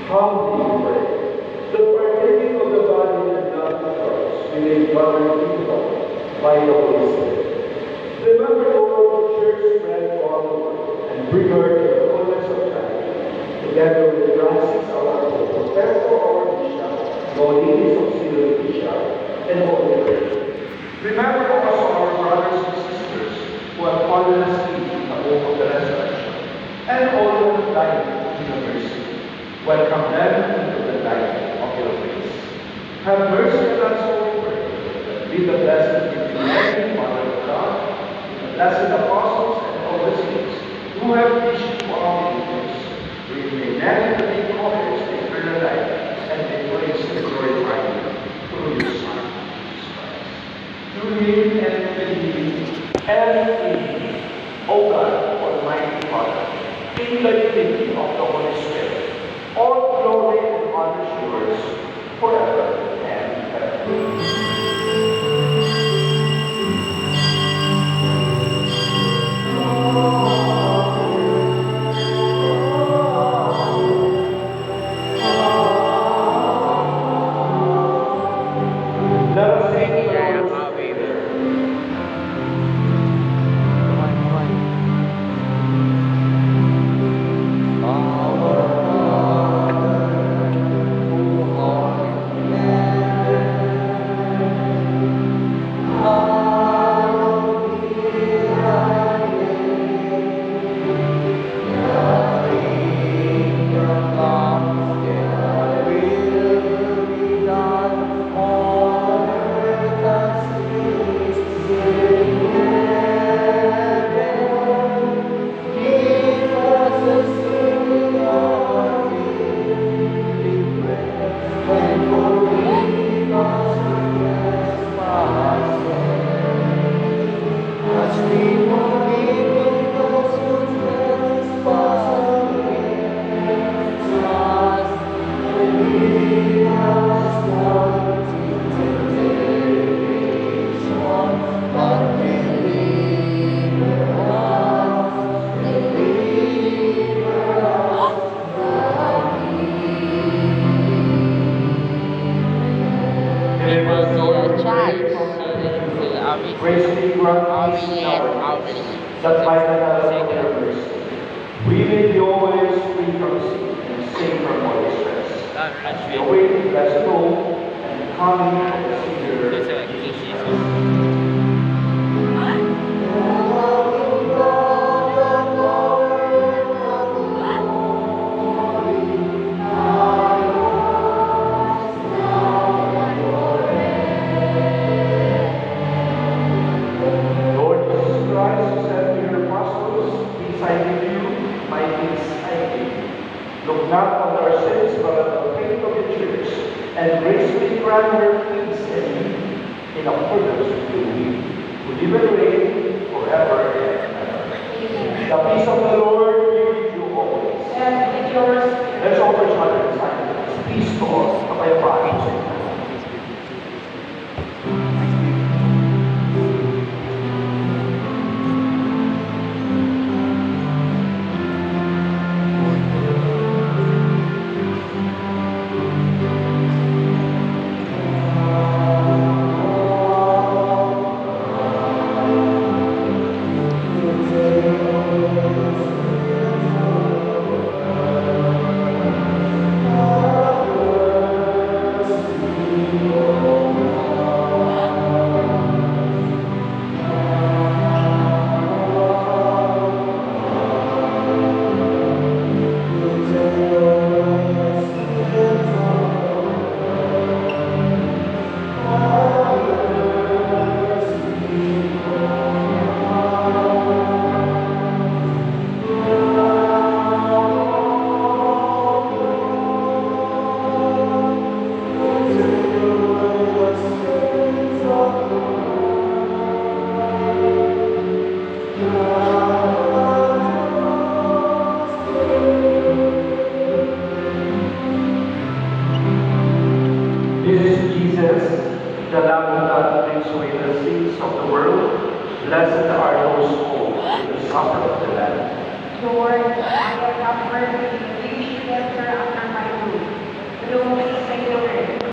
Humbly pray. The partaking of the body and blood of Christ, we may gather in God by the Holy Spirit. Remember, Lord, the church spread all the world, and bring her to the fullness of time, together with Francis, our Pope, therefore our Bishop, Maurinus Auxiliary Bishop, and all the clergy. Remember also our brothers and sisters who have fallen asleep in the hope of the resurrection, and all who have died in the mercy. Welcome them into the light of your grace. Have mercy on us, O pray, that with the blessed Virgin Mary, Mother of God, with the blessed apostles and all the saints, who have preached to our angels, we may merit to be co-heirs to eternal life, and may praise and glorify you through your Son, Jesus Christ. Through him and with him and in him, O God, Almighty Father, in the unity of the Holy Spirit, all glory and honor is yours forever and ever. Let us sing the Lord's Prayer. Grace be granted in our days, that by the help of your mercy, we may be always free from sin and safe from all distress, as we await the blessed hope and the coming of the Savior, Jesus. Lord Jesus Christ, who said to your apostles, "Peace I give you, my peace I give you." Look not on our sins, but on the faith of the church, and graciously grant her peace and unity in accordance with your will, who live and reign forever and ever. The peace of the Lord be with you always. And with yours. Let's offer each other in silence. Peace to all. Kapayapaan sa inyo.